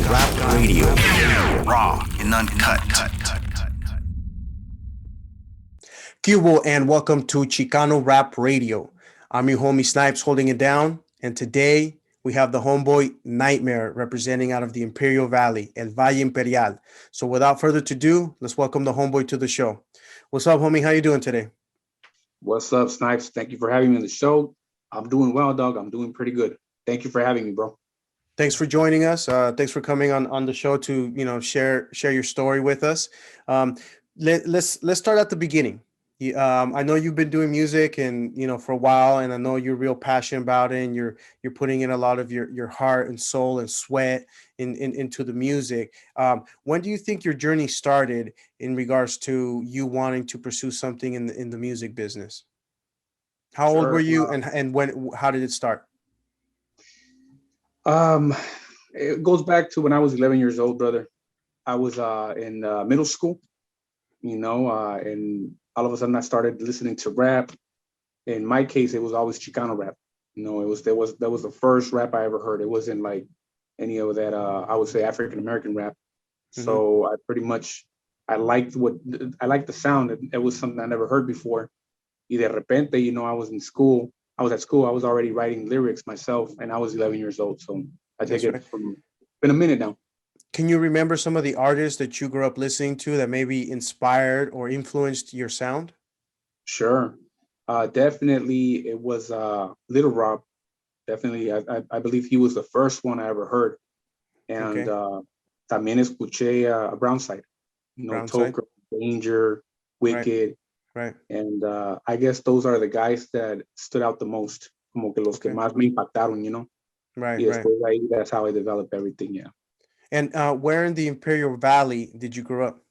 Rap Radio. Raw and uncut. Cubo, and welcome to Chicano Rap Radio. I'm your homie Snipes holding it down, and today we have the homeboy Knightmare representing out of the Imperial Valley, El Valle Imperial. So without further ado, let's welcome the homeboy to the show. What's up, homie? How you doing today? What's up, Snipes? Thank you for having me on the show. I'm doing well, dog. I'm doing pretty good. Thank you for having me, bro. Thanks for joining us. Thanks for coming on the show to share your story with us. Let's start at the beginning. I know you've been doing music and for a while, and I know you're real passionate about it, and you're putting in a lot of your heart and soul and sweat into the music. When do you think your journey started in regards to you wanting to pursue something in the music business? How old were Sure. you, and when? How did it start? Um, it goes back to when I was 11 years old, brother. I was in middle school, and all of a sudden I started listening to rap. In my case, it was always Chicano rap. That was the first rap I ever heard. It wasn't like any of that. I would say African American rap. Mm-hmm. So I liked the sound. It was something I never heard before. Y de repente, I was in school. I was at school. I was already writing lyrics myself, and I was 11 years old. So I take That's it right. from. It's been a minute now. Can you remember some of the artists that you grew up listening to that maybe inspired or influenced your sound? Sure. Definitely, it was Little Rob. Definitely, I believe he was the first one I ever heard. And Okay. también escuché Brownside, Brown side. Toker, Danger, Right. Wicked. Right. And I guess those are the guys that stood out the most, como que los que Okay. más me impactaron. Right. Y Right. después ahí, that's how I developed everything, yeah. And where in the Imperial Valley did you grow up?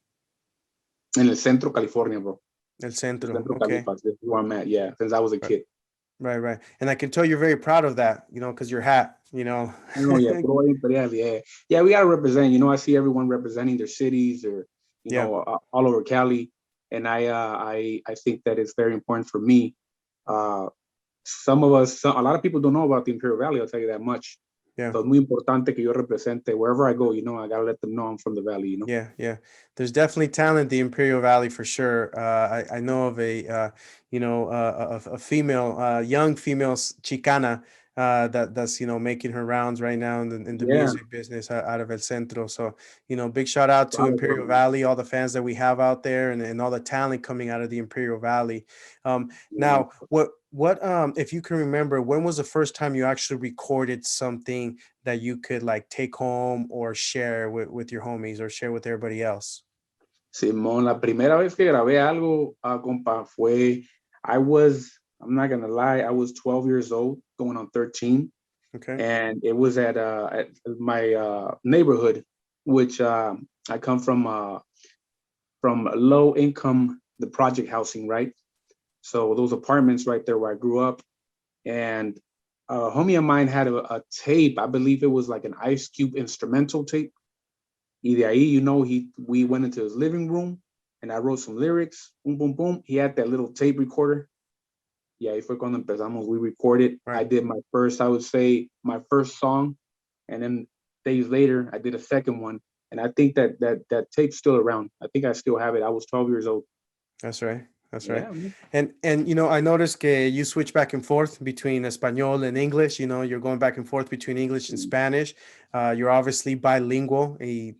En el centro, California, bro. El El Centro. centro Okay. Calipas, this is where I'm at, yeah, since I was a Right. kid. Right. Right. And I can tell you're very proud of that, because your hat. Oh, yeah, puro imperial, yeah. Yeah, we got to represent, I see everyone representing their cities or, Yeah. all over Cali. And I think that it's very important for me. Uh, a lot of people don't know about the Imperial Valley, I'll tell you that much. Yeah. So es muy importante que yo represente wherever I go, I gotta let them know I'm from the valley. Yeah, yeah. There's definitely talent in the Imperial Valley for sure. I know of a female, young female Chicana that's making her rounds right now in the Yeah, music business out of El Centro. So big shout out to vale, Imperial bro. Valley, all the fans that we have out there, and all the talent coming out of the Imperial Valley. Yeah. Now, what if you can remember, when was the first time you actually recorded something that you could like take home or share with your homies or share with everybody else? Simón, la primera vez que grabé algo, compa, I'm not gonna lie, I was 12 years old, going on 13, Okay. and it was at my neighborhood, which I come from low income, the project housing, right? So those apartments right there where I grew up, and a homie of mine had a tape. I believe it was like an Ice Cube instrumental tape. Y de ahí, we went into his living room, and I wrote some lyrics. Boom, boom, boom. He had that little tape recorder. Y ahí fue cuando empezamos. We recorded. I Right. did I would say, my first song, and then days later, I did a second one. And I think that tape's still around. I think I still have it. I was 12 years old. That's right. That's right. Yeah, man. And I noticed you switch back and forth between Espanol and English. You're going back and forth between English and Spanish. You're obviously bilingual. I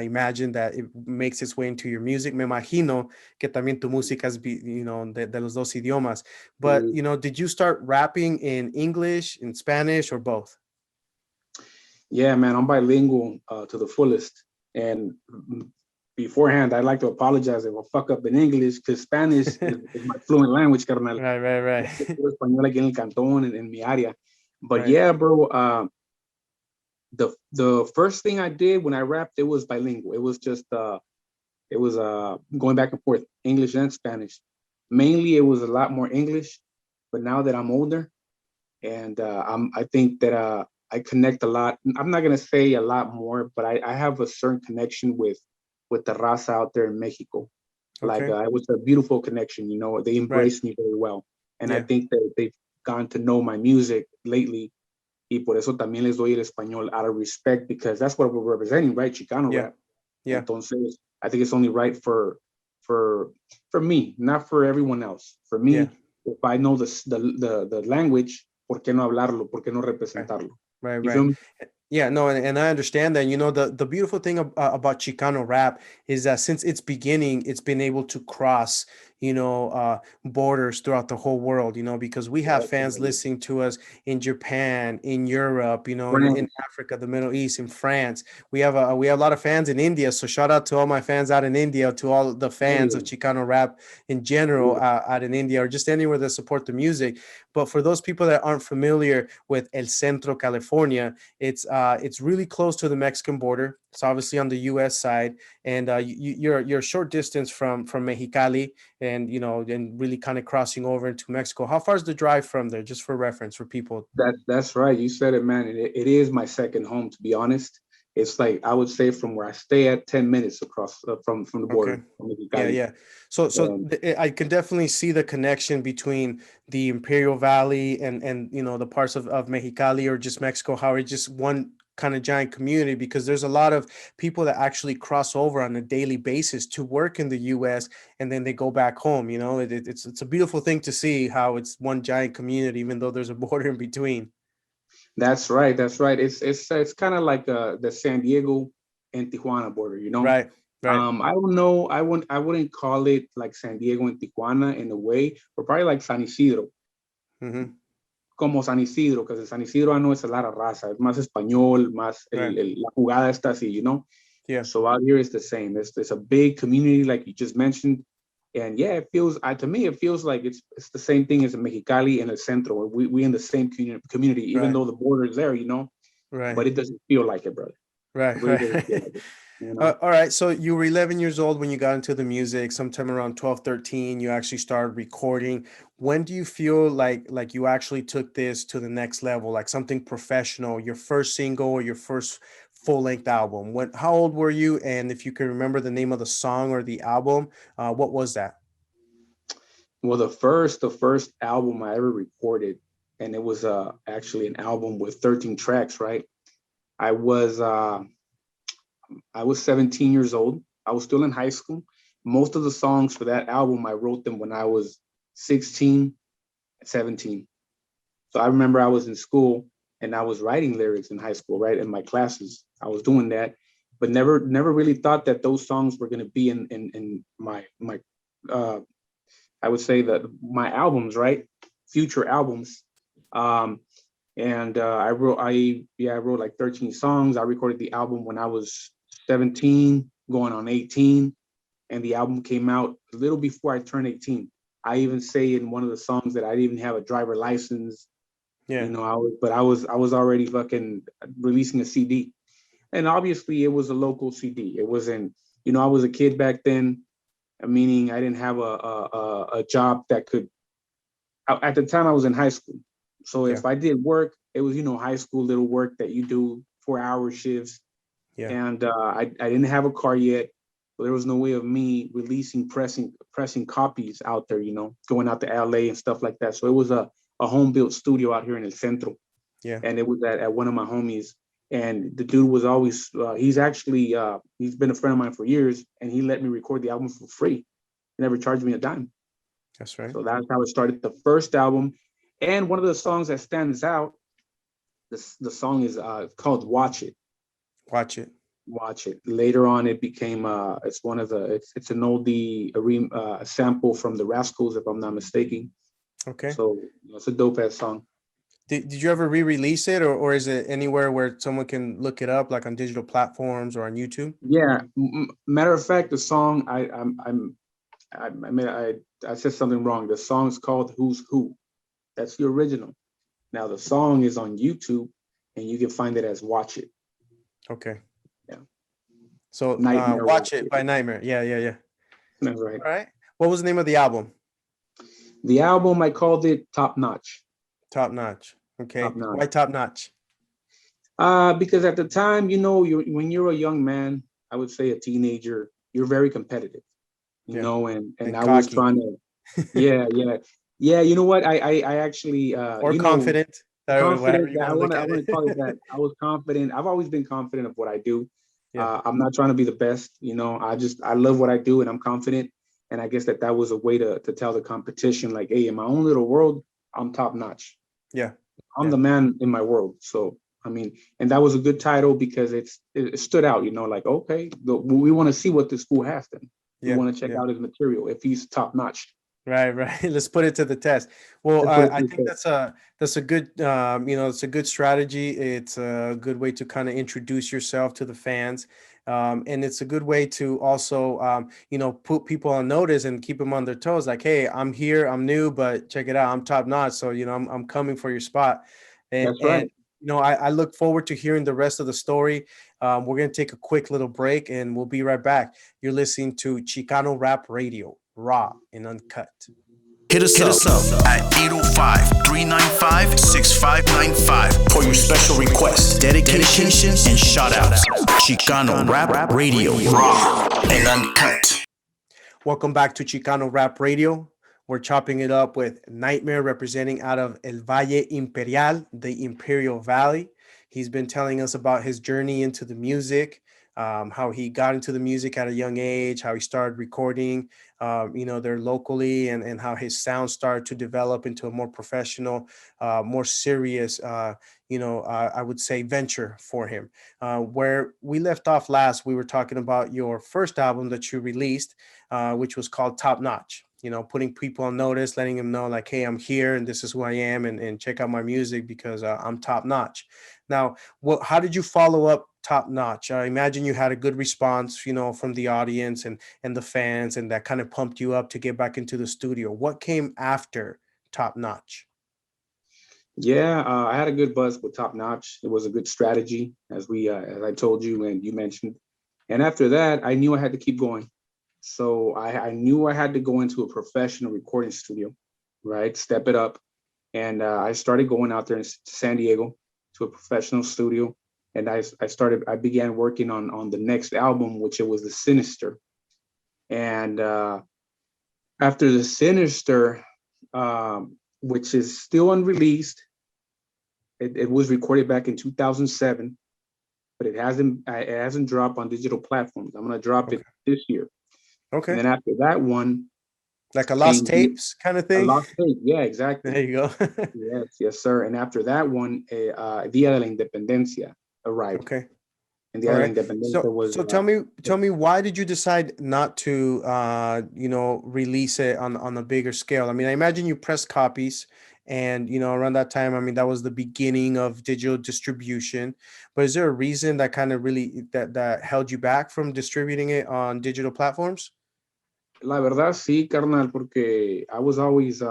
imagine that it makes its way into your music. Me imagino que también tu música es, de los dos idiomas. But, did you start rapping in English, in Spanish, or both? Yeah, man, I'm bilingual to the fullest. And beforehand, I'd like to apologize if I fuck up in English, because Spanish is my fluent language, carnal. Right, right, right. Yo español aquí en el cantón, en mi área. But Right. yeah, bro, the first thing I did when I rapped, it was bilingual. It was just going back and forth, English and Spanish. Mainly, it was a lot more English. But now that I'm older, and I think that I connect a lot. I'm not gonna say a lot more, but I have a certain connection with the raza out there in Mexico. Like Okay. it was a beautiful connection. They Right. embraced me very well, and I Yeah. think that they've gone to know my music lately, Y por eso también les doy el español out of respect, because that's what we're representing, right? Chicano Yeah. rap. Yeah. Entonces, I think it's only right for me, not for everyone else. For me, Yeah. if I know the language, ¿por qué no hablarlo? ¿Por qué no representarlo? Right. You feel Right. me? Yeah, no, and I understand that. You know, the beautiful thing about Chicano rap is that since its beginning, it's been able to cross, borders throughout the whole world, because we have fans Definitely. listening to us in Japan, in Europe, in France. Africa, the Middle East, in France. We have a lot of fans in India. So shout out to all my fans out in India, to all the fans of Hey, Chicano rap in general out in India, or just anywhere that support the music. But for those people that aren't familiar with El Centro, California, it's really close to the Mexican border. It's obviously on the U.S. side, and you're a short distance from Mexicali, and and really kind of crossing over into Mexico. How far is the drive from there, just for reference for people? that's right. You said it, man. It is my second home, to be honest. It's like, I would say, from where I stay at, 10 minutes across from the Okay. border. From Yeah, Mexicali. yeah. I can definitely see the connection between the Imperial Valley and the parts of Mexicali, or just Mexico, how it's just one kind of giant community, because there's a lot of people that actually cross over on a daily basis to work in the US, and then they go back home. It's a beautiful thing to see how it's one giant community, even though there's a border in between. That's right. That's right. It's kind of like the San Diego and Tijuana border, Right, right. I don't know. I wouldn't call it like San Diego and Tijuana in a way, but probably like San Isidro, Mm-hmm. como San Isidro, because in San Isidro I know it's a lot of raza, es más español, más Right. la jugada está así. Yeah. So out here it's the same. It's a big community, like you just mentioned, and yeah, it feels to me it feels like it's the same thing as in Mexicali and El Centro. We in the same community, even Right. though the border is there, Right. but it doesn't feel like it, brother. It Right. really doesn't feel Right. like it. All right. So you were 11 years old when you got into the music. Sometime around 12, 13, you actually started recording. When do you feel like you actually took this to the next level, like something professional, your first single or your first full-length album? How old were you? And if you can remember the name of the song or the album, what was that? Well, the first album I ever recorded, and it was actually an album with 13 tracks, right? I was uh I was 17 years old. I was still in high school. Most of the songs for that album, I wrote them when I was 16, 17. So I remember I was in school and I was writing lyrics in high school, right? In my classes, I was doing that, but never really thought that those songs were going to be in my uh, I would say that my albums, right? Future albums. Um, and I wrote like 13 songs. I recorded the album when I was 17, going on 18, and the album came out a little before I turned 18. I even say in one of the songs that I didn't even have a driver license. Yeah. I was already fucking releasing a CD, and obviously it was a local CD. It wasn't, I was a kid back then, meaning I didn't have a job that could. At the time I was in high school, so Yeah. if I did work, it was high school little work that you do 4-hour shifts, Yeah. and I didn't have a car yet. So there was no way of me releasing pressing copies out there, going out to LA and stuff like that. So it was a home built studio out here in El Centro, Yeah. and it was at one of my homies. And the dude was always he's been a friend of mine for years, and he let me record the album for free. He never charged me a dime. That's right. So that's how it started. The first album, and one of the songs that stands out, the song is called "Watch It." Watch it. Watch it. Later on, it became it's one of the it's an oldie, a sample from the Rascals, if I'm not mistaken. Okay. So it's a dope ass song. Did you ever re-release it, or is it anywhere where someone can look it up, like on digital platforms or on YouTube? Yeah. Matter of fact, the song I said something wrong. The song's called "Who's Who." That's the original. Now the song is on YouTube, and you can find it as "Watch It." Okay. Yeah. So Knightmare. Watch It by Knightmare. Yeah, yeah, yeah. That's right. All right. What was the name of the album? The album, I called it "Top Notch." Top Notch. Okay. Top Notch. Why Top Notch? Because at the time, when you're a young man, I would say a teenager, you're very competitive, Yeah. and I was cocky. trying to, yeah. You know what? I actually, Or confident. whatever confident. you want I to look want to. I at want it. to call it that. I was confident. I've always been confident of what I do. Yeah. I'm not trying to be the best. I love what I do, and I'm confident. And I guess that was a way to tell the competition, like, hey, in my own little world, I'm top notch. Yeah. I'm the man in my world. So I mean, and that was a good title because it stood out. Like, okay, we want to see what this fool has. Then we Yeah. want to check out his material if he's top notch. Right. Let's put it to the test. Well, Let's put it I to think the test. that's a good it's a good strategy. It's a good way to kind of introduce yourself to the fans, and it's a good way to also put people on notice and keep them on their toes. Like, hey, I'm here, I'm new, but check it out, I'm top notch. So I'm coming for your spot, That's and right. I look forward to hearing the rest of the story. We're gonna take a quick little break, and we'll be right back. You're listening to Chicano Rap Radio, raw and uncut. Hit us up at 805-395-6595 for your special requests, dedications, and shoutouts. Chicano Rap Radio, raw and uncut. Welcome back to Chicano Rap Radio. We're chopping it up with Knightmare representing out of El Valle Imperial, the Imperial Valley. He's been telling us about his journey into the music, how he got into the music at a young age, how he started recording, there locally, and how his sound started to develop into a more professional, more serious, I would say venture for him. Where we left off last, we were talking about your first album that you released, which was called Top Notch. Putting people on notice, letting them know like, hey, I'm here and this is who I am, and check out my music because I'm top notch. Now, how did you follow up Top Notch? I imagine you had a good response, from the audience and the fans, and that kind of pumped you up to get back into the studio. What came after Top Notch? Yeah, I had a good buzz with Top Notch. It was a good strategy, as I told you and you mentioned. And after that, I knew I had to keep going. So I knew I had to go into a professional recording studio, right? Step it up. And I started going out there in San Diego to a professional studio. And I began working on the next album, which it was The Sinister. And after The Sinister, which is still unreleased, it was recorded back in 2007, but it hasn't dropped on digital platforms. I'm gonna drop it this year. Okay. And then after that one, like a lost tapes kind of thing. A lost tape, yeah, exactly. There you go. yes, sir. And after that one, Dia de la Independencia arrived. Okay. And Dia de la Independencia was. So tell me, why did you decide not to, release it on a bigger scale? I mean, I imagine you pressed copies, and around that time, I mean, that was the beginning of digital distribution. But is there a reason that kind of really that held you back from distributing it on digital platforms? La verdad, sí, carnal, porque I was always,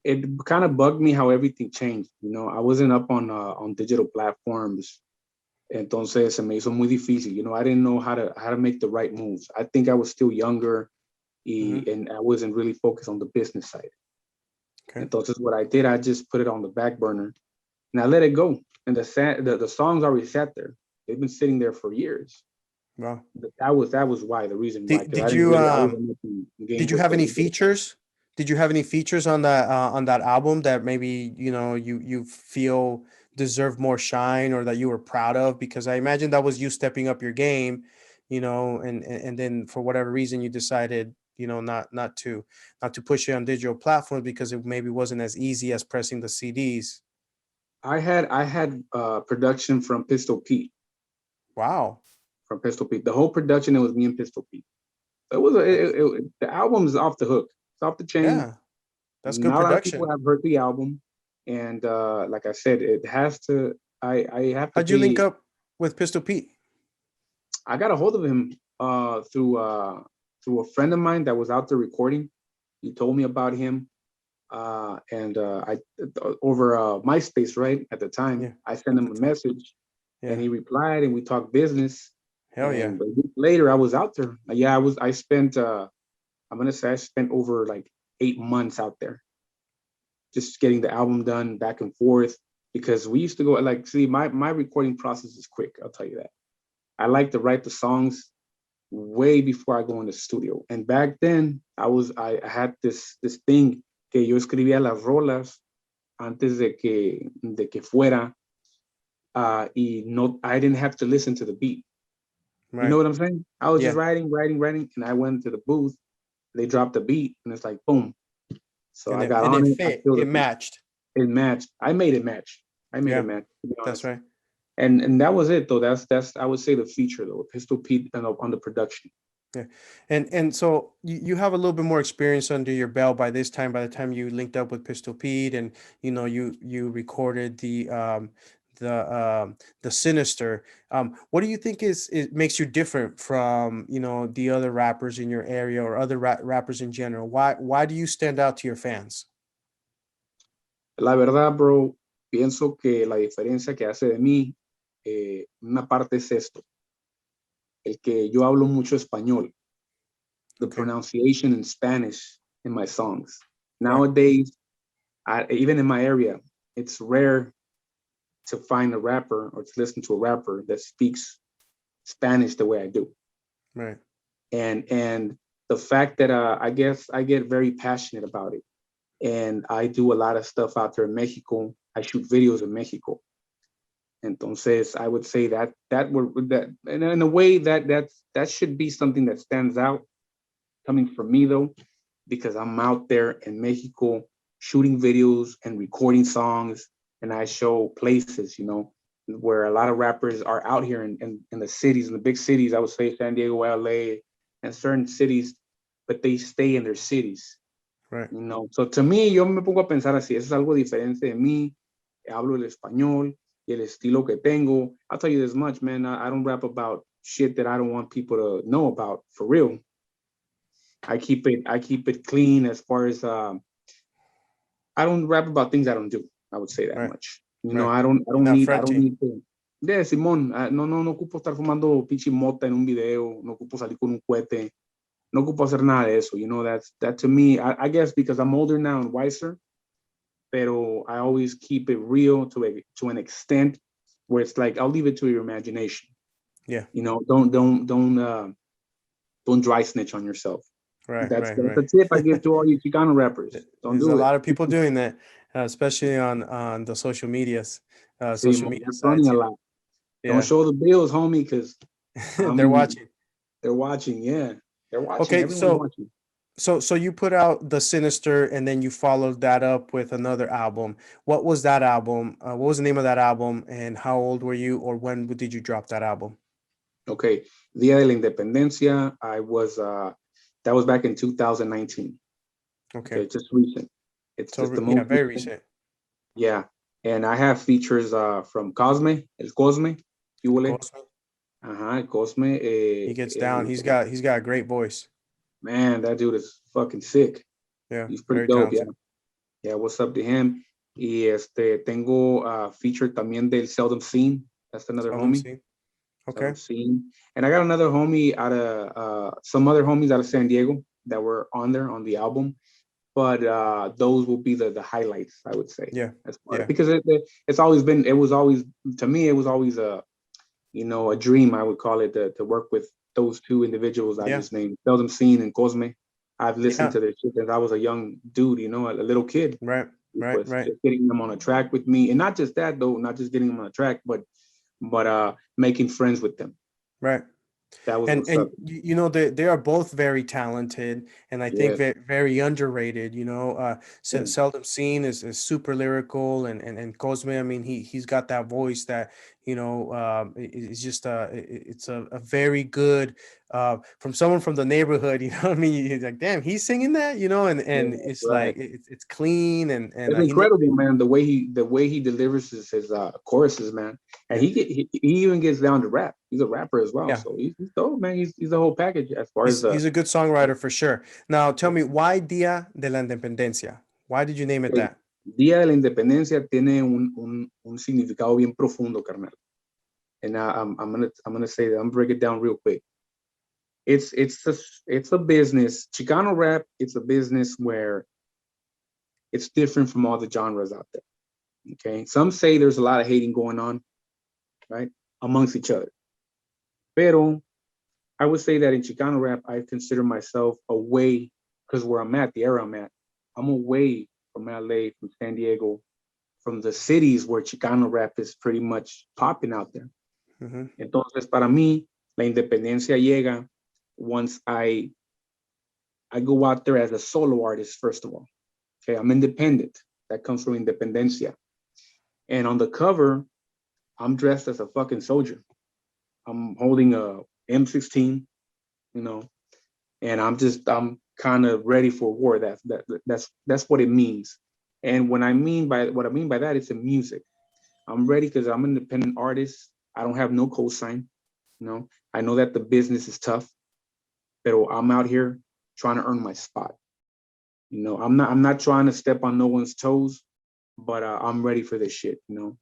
it kind of bugged me how everything changed. I wasn't up on digital platforms. Entonces se me hizo muy difícil. I didn't know how to make the right moves. I think I was still younger and I wasn't really focused on the business side. Okay. Entonces what I did, I just put it on the back burner and I let it go. And the songs already sat there. They've been sitting there for years. Wow. That was why, the reason why. Did you have any features? Did you have any features on that album that maybe you feel deserve more shine, or that you were proud of? Because I imagine that was you stepping up your game, and then for whatever reason you decided not to push it on digital platforms because it maybe wasn't as easy as pressing the CDs. I had production from Pistol Pete. Wow. From Pistol Pete. The whole production, it was me and Pistol Pete. So the album is off the hook. It's off the chain. Yeah, that's good Not production. A lot of people have heard the album, and like I said, it has to. I have to. How'd you link up with Pistol Pete? I got a hold of him through a friend of mine that was out there recording. He told me about him, and I over MySpace, right at the time. Yeah. I sent him a message. Yeah. And he replied, and we talked business. Hell yeah! But a week later, I was out there. Yeah, I spent. I'm gonna say I spent over like 8 months out there, just getting the album done, back and forth. Because we used to go my recording process is quick. I'll tell you that. I like to write the songs way before I go in the studio. And back then, I had this thing que yo escribía las rolas antes de que fuera, y no, I didn't have to listen to the beat. Right. You know what I'm saying? I was just Yeah. writing, and I went to the booth. They dropped the beat, and it's like boom. So And I it, got and on it it. I fit. feel the It beat. matched. It matched. I made it match. I made it Yeah. match. To be That's honest. right. And that was it though. That's I would say the feature though. Pistol Pete on the production. Yeah. And so you have a little bit more experience under your belt by this time, by the time you linked up with Pistol Pete and you recorded the Sinister. What do you think it makes you different from the other rappers in your area or other rappers in general? Why do you stand out to your fans? La verdad, bro, pienso que la diferencia que hace de mí, una parte es esto, el que yo hablo mucho español, the Okay. pronunciation in Spanish in my songs. Right. Nowadays, even in my area, it's rare to find a rapper or to listen to a rapper that speaks Spanish the way I do. Right. And the fact that I guess I get very passionate about it. And I do a lot of stuff out there in Mexico. I shoot videos in Mexico. Entonces, I would say that and in a way that should be something that stands out coming from me though, because I'm out there in Mexico shooting videos and recording songs, and I show places, where a lot of rappers are out here in the cities, in the big cities. I would say San Diego, LA, and certain cities, but they stay in their cities. Right. So to me, yo me pongo a pensar así, eso es algo diferente de mí, hablo el español y el estilo que tengo. I'll tell you this much, man, I don't rap about shit that I don't want people to know about, for real. I keep it clean as far as, I don't rap about things I don't do, I would say that Right. much. Right. I don't Not need to. Yeah, Simón, no ocupo estar fumando pinche mota en un video, no ocupo salir con un cohete. No ocupo hacer nada de eso, that to me, I guess because I'm older now and wiser, pero I always keep it real to an extent where it's like, I'll leave it to your imagination. Yeah. Don't dry snitch on yourself. Right. That's Right. the tip I give to all you Chicano rappers. Don't There's do a it. lot of people doing that, especially on the social medias, social media That's sites. a lot. Yeah. Don't show the bills, homie, because They're watching. They're watching, yeah. They're watching. Okay, Everyone's watching. So you put out the Sinister, and then you followed that up with another album. What was that album? What was the name of that album, and how old were you, or when did you drop that album? Okay, Día de la Independencia, that was back in 2019. Okay, just recent. It's so just the most very recent. Yeah, and I have features from Cosme, El Cosme, Cosme. El Cosme. He gets down. He's got a great voice. Man, that dude is fucking sick. Yeah, he's pretty very dope. talented. Yeah. What's up to him? Y tengo feature también del Seldom Seen. That's another homie. Okay. Seen. And I got another homie out of some other homies out of San Diego that were on there on the album. But those will be the highlights, I would say. Yeah. Because it's always been, to me, it was always a dream, I would call it, to work with those two individuals I just named, Seldom Seen and Cosme. I've listened to their shit since I was a young dude, a little kid. Right. Just getting them on a track with me, and not just that though, not just getting them on a track, but making friends with them. Right. That was they are both very talented, and I think very underrated. Seldom Seen is super lyrical, and Cosme, I mean, he's got that voice that it's just it's a very good from someone from the neighborhood. You know what I mean? He's like, damn, he's singing that, and it's like it's clean and it's incredible, man. The way he delivers his choruses, man, and he even gets down to rap. He's a rapper as well, so he's dope, man. He's the whole package as far as he's a good songwriter for sure. Now, tell me, why Día de la Independencia? Why did you name it that? Día de la Independencia tiene un significado bien profundo, carnal. And I'm gonna say that. I'm gonna break it down real quick. It's a business. Chicano rap, it's a business where it's different from all the genres out there. Okay, some say there's a lot of hating going on, right, amongst each other. Pero I would say that in Chicano rap, I consider myself away, because where I'm at, the era I'm at, I'm away from LA, from San Diego, from the cities where Chicano rap is pretty much popping out there. Mm-hmm. Entonces, para mí, la independencia llega once I go out there as a solo artist, first of all. Okay, I'm independent. That comes from independencia. And on the cover, I'm dressed as a fucking soldier. I'm holding a M16, you know, and I'm kind of ready for war. That's what it means. And what I mean by that, it's in music. I'm ready because I'm an independent artist. I don't have no cosign. You know, I know that the business is tough, but I'm out here trying to earn my spot. You know, I'm not trying to step on no one's toes, but I'm ready for this shit. You know,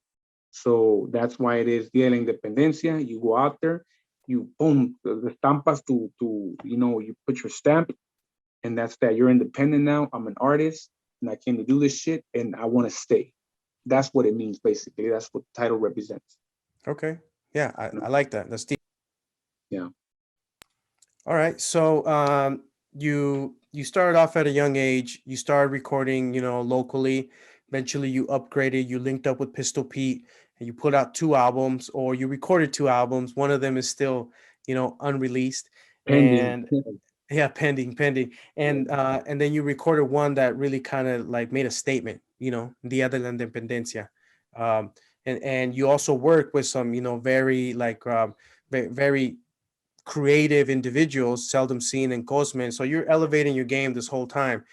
so that's why it is Dia de la Independencia. You go out there, you boom, the stampas to you know, you put your stamp, and that's that. You're independent now. I'm an artist, and I came to do this shit, and I want to stay. That's what it means, basically. That's what the title represents. Okay. Yeah, I like that. That's deep. Yeah. All right. So you started off at a young age. You started recording, you know, locally. Eventually you upgraded, you linked up with Pistol Pete, and you put out 2 albums, or you recorded 2 albums. One of them is still, you know, unreleased. Pending. And yeah, pending. And then you recorded one that really kind of like made a statement, you know, Dia de la Independencia. And you also work with some, you know, very like very creative individuals, seldom seen in Cosman. So you're elevating your game this whole time.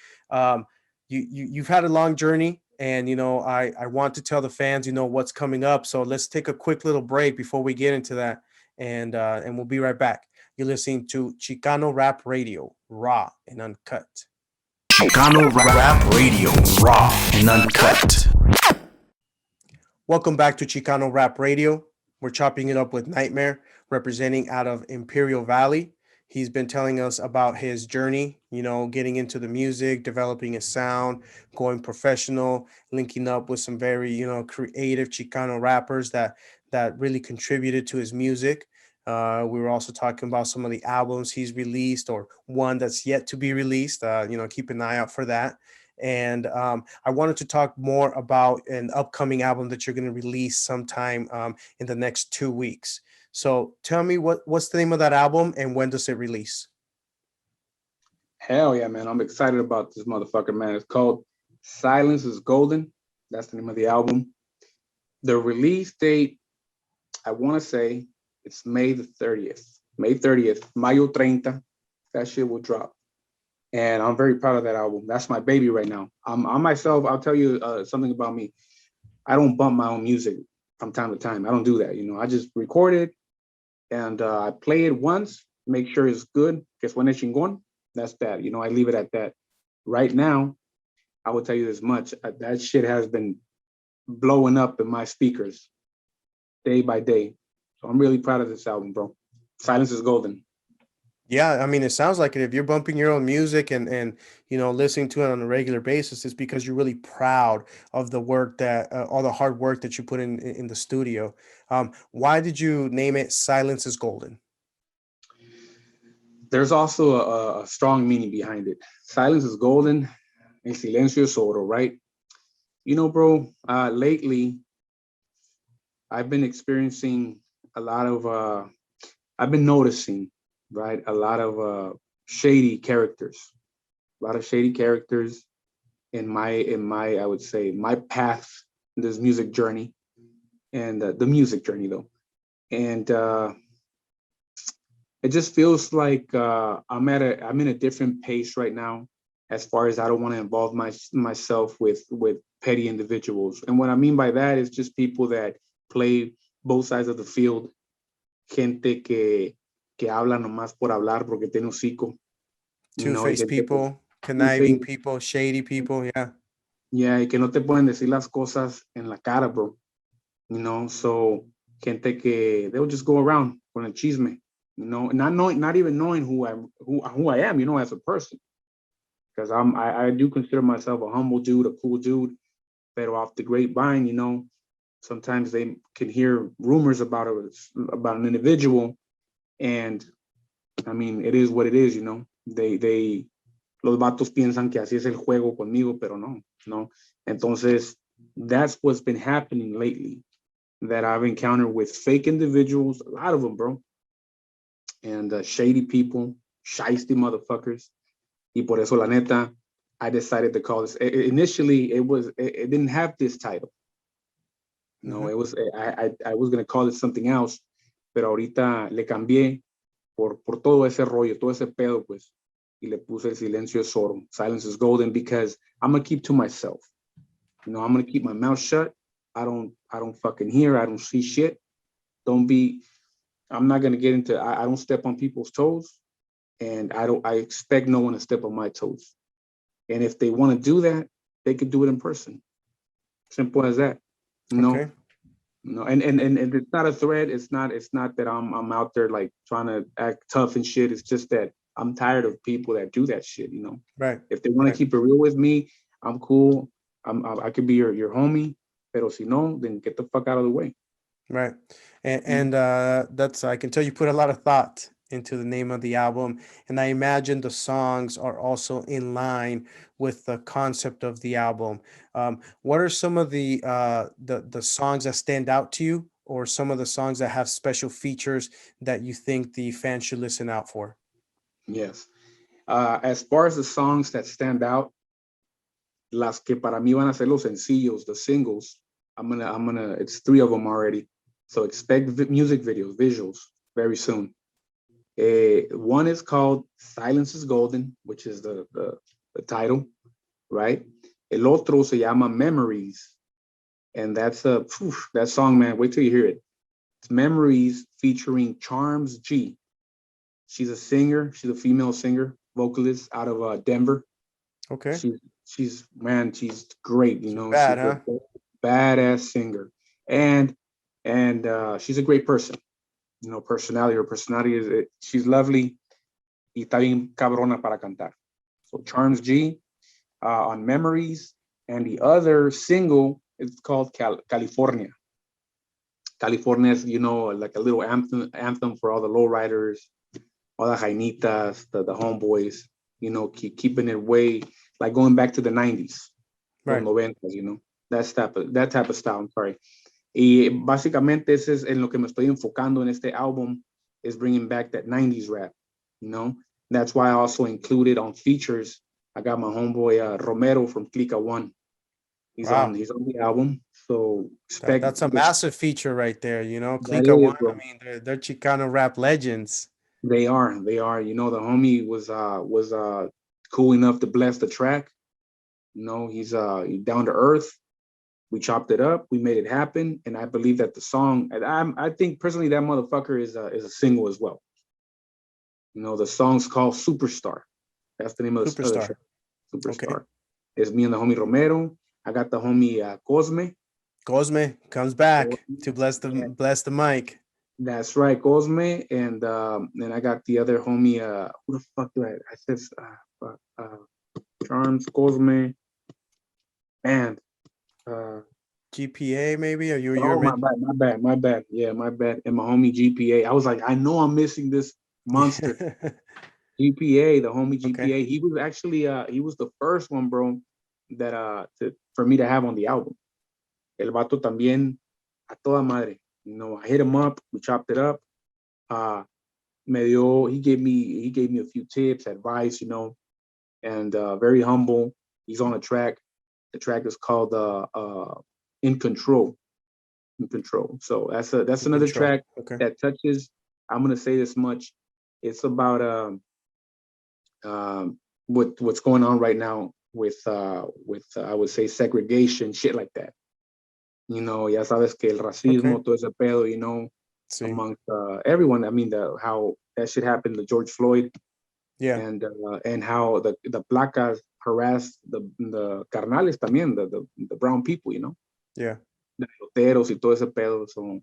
You've had a long journey, and you know I want to tell the fans, you know, what's coming up. So let's take a quick little break before we get into that, and we'll be right back. You're listening to Chicano Rap Radio, raw and uncut. Chicano Rap Radio, raw and uncut. Welcome back to Chicano Rap Radio. We're chopping it up with Knightmare, representing out of Imperial Valley. He's been telling us about his journey, you know, getting into the music, developing a sound, going professional, linking up with some very, you know, creative Chicano rappers that really contributed to his music. We were also talking about some of the albums he's released, or one that's yet to be released. You know, keep an eye out for that. And I wanted to talk more about an upcoming album that you're going to release sometime in the next 2 weeks. So tell me what's the name of that album, and when does it release? Hell yeah, man. I'm excited about this motherfucker, man. It's called Silence is Golden. That's the name of the album. The release date, I want to say it's May the 30th. May 30th, Mayo 30. That shit will drop. And I'm very proud of that album. That's my baby right now. I myself, I'll tell you something about me. I don't bump my own music from time to time. I don't do that. You know, I just record it, and I play it once, make sure it's good. Que suene chingón. That's that. You know, I leave it at that. Right now, I will tell you this much. That shit has been blowing up in my speakers day by day. So I'm really proud of this album, bro. Silence is Golden. Yeah, I mean, it sounds like it. If you're bumping your own music and you know, listening to it on a regular basis, it's because you're really proud of the work that all the hard work that you put in the studio. Why did you name it Silence is Golden? There's also a strong meaning behind it. Silence is golden, en silencio es oro, right? You know, bro, lately, I've been experiencing a lot of, I've been noticing, right, a lot of shady characters, in my, I would say, my path, this music journey, and the music journey though. And it just feels like I'm in a different pace right now, as far as I don't want to involve myself with petty individuals. And what I mean by that is just people that play both sides of the field, gente que habla nomás por hablar porque tiene hocico. Two-faced people, conniving people, shady people, yeah. Yeah, y que no te pueden decir las cosas en la cara, bro. You know, so gente que they'll just go around con el chisme, you know, not even knowing who I am, you know, as a person. Because I do consider myself a humble dude, a cool dude, but off the grapevine, you know, sometimes they can hear rumors about an individual, and I mean, it is what it is, you know. They los vatos piensan que así es el juego conmigo, pero no. Entonces, That's what's been happening lately that I've encountered with fake individuals, a lot of them, bro, and shady people, shiesty motherfuckers. Y por eso, la neta, I decided to call this. Initially, it didn't have this title. No, it was I was gonna call it something else, pero ahorita le cambié por todo ese rollo, todo ese pedo, pues, y le puse el silencio es oro, silence is golden, because I'm gonna keep to myself. You know, I'm gonna keep my mouth shut. I don't fucking hear. I don't see shit. I'm not gonna get into. I don't step on people's toes, and I expect no one to step on my toes. And if they want to do that, they could do it in person. Simple as that. No, no, and it's not a threat. It's not that I'm out there like trying to act tough and shit. It's just that I'm tired of people that do that shit. You know, Right. If they want to keep it real with me, I'm cool. I could be your homie. Pero si no, then get the fuck out of the way. Right. And that's, I can tell you put a lot of thought into the name of the album. And I imagine the songs are also in line with the concept of the album. What are some of the songs that stand out to you, or some of the songs that have special features that you think the fans should listen out for? Yes. As far as the songs that stand out, las que para mí van a ser los sencillos, the singles, it's 3 of them already. So expect music videos, visuals very soon. One is called Silence is Golden, which is the title, right? El otro se llama Memories. And that's that song, man, wait till you hear it. It's Memories featuring Charms G. She's a singer. She's a female singer, vocalist out of Denver. Okay. She's great. You know, Bad, she's huh? a badass singer, and she's a great person. You know, her personality is she's lovely. Y está bien cabrona para cantar. So Charms G on Memories, and the other single is called California. California is, you know, like a little anthem for all the lowriders, all the jainitas, the homeboys, you know, keeping it way, like going back to the 90s, Right. los 90s, you know, that type of style, I'm sorry. Y básicamente ese es en lo que me estoy enfocando en este álbum, is bringing back that 90s rap, you know. That's why I also included on features, I got my homeboy Romero from Clica One. He's on the album. So expect That's a massive feature right there, you know. that Clica is, One, bro. I mean, they're Chicano rap legends. They are. You know, the homie was cool enough to bless the track. You know, he's down to earth. We chopped it up. We made it happen, and I believe that the song. And I think personally that motherfucker is a single as well. You know, the song's called Superstar. That's the name of the other Superstar. track. Superstar. Okay. It's me and the homie Romero. I got the homie Cosme. Cosme comes back to bless the mic. That's right, Cosme, and I got the other homie. Who the fuck do I said Charms, Cosme, and GPA maybe, or you oh, my bad. Yeah, my bad. And my homie GPA. I was like, I know I'm missing this monster. GPA, the homie GPA. Okay. He was actually he was the first one, bro, that for me to have on the album. El vato también a toda madre. You know, I hit him up, we chopped it up. He gave me a few tips, advice, you know, and very humble. He's on a track. The track is called In Control. In Control. So that's another track that touches. I'm gonna say this much. It's about what's going on right now with I would say segregation, shit like that. You know, ya sabes que el racismo, todo ese pedo, you know, amongst everyone. I mean, how that shit happened to George Floyd. Yeah. And how the placas harassed the carnales también, the brown people, you know. Yeah. The loteros y todo ese pedo. So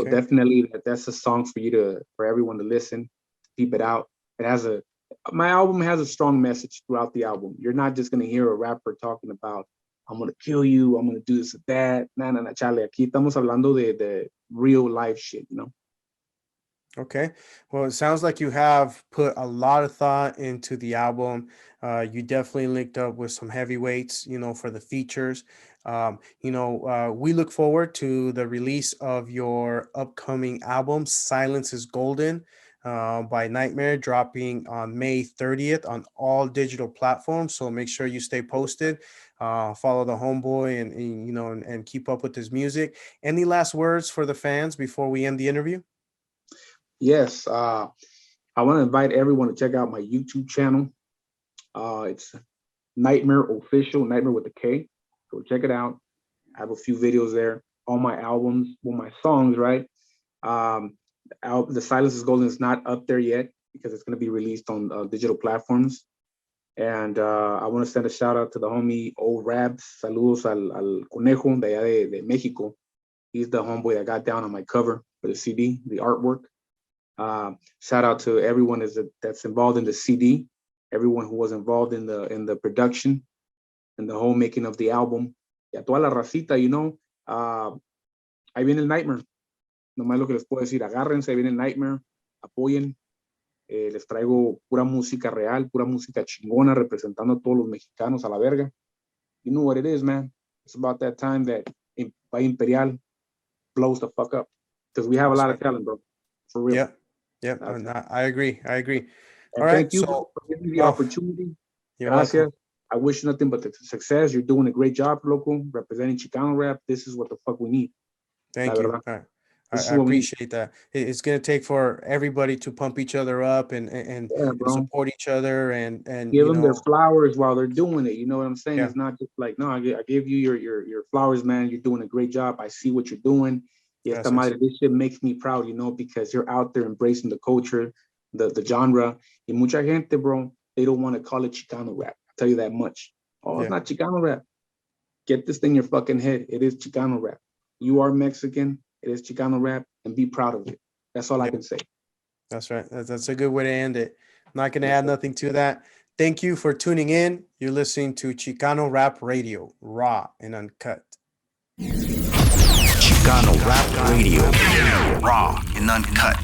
definitely that's a song for everyone to listen, keep it out. My album has a strong message throughout the album. You're not just gonna hear a rapper talking about, I'm gonna kill you, I'm gonna do this or that. Nah, chale. Aquí estamos hablando de real life shit, you know. Okay. Well, it sounds like you have put a lot of thought into the album. You definitely linked up with some heavyweights, you know, for the features. We look forward to the release of your upcoming album, Silence is Golden, by Knightmare, dropping on May 30th on all digital platforms. So make sure you stay posted, follow the homeboy, and keep up with his music. Any last words for the fans before we end the interview? Yes, I want to invite everyone to check out my YouTube channel. It's Knightmare Official, Knightmare with a K. Go check it out. I have a few videos there. All my albums, my songs, right? The Silence is Golden is not up there yet because it's going to be released on digital platforms. And I want to send a shout out to the homie Old Rabs. Saludos al Conejo de allá de Mexico. He's the homeboy that got down on my cover for the CD, the artwork. Shout out to everyone that's involved in the CD, everyone who was involved in the production and the whole making of the album. Y a toda la racita, ahí viene el Knightmare. Nomás lo que les puedo decir, agárrense, ahí viene el Knightmare, apoyen. Les traigo pura música real, pura música chingona, representando a todos los mexicanos a la verga. You know what it is, man. It's about that time that Imperial blows the fuck up. Because we have a lot of talent, bro. For real. Yeah. I agree. And All right. Thank you for giving me the opportunity. Gracias. Welcome. I wish you nothing but the success. You're doing a great job, local, representing Chicano rap. This is what the fuck we need. Thank you. I appreciate that. It's going to take for everybody to pump each other up and support each other and give them their flowers while they're doing it. You know what I'm saying? Yeah. It's not just like, no, I give you your flowers, man. You're doing a great job. I see what you're doing. Yes, this shit makes me proud, because you're out there embracing the culture, the genre. Y mucha gente, bro, they don't want to call it Chicano rap. I'll tell you that much. It's not Chicano rap. Get this thing in your fucking head. It is Chicano rap. You are Mexican. It is Chicano rap, and be proud of it. That's all I can say. That's right. That's a good way to end it. I'm not going to add nothing to that. Thank you for tuning in. You're listening to Chicano Rap Radio, raw and uncut. Chicano Rap Radio, raw and uncut.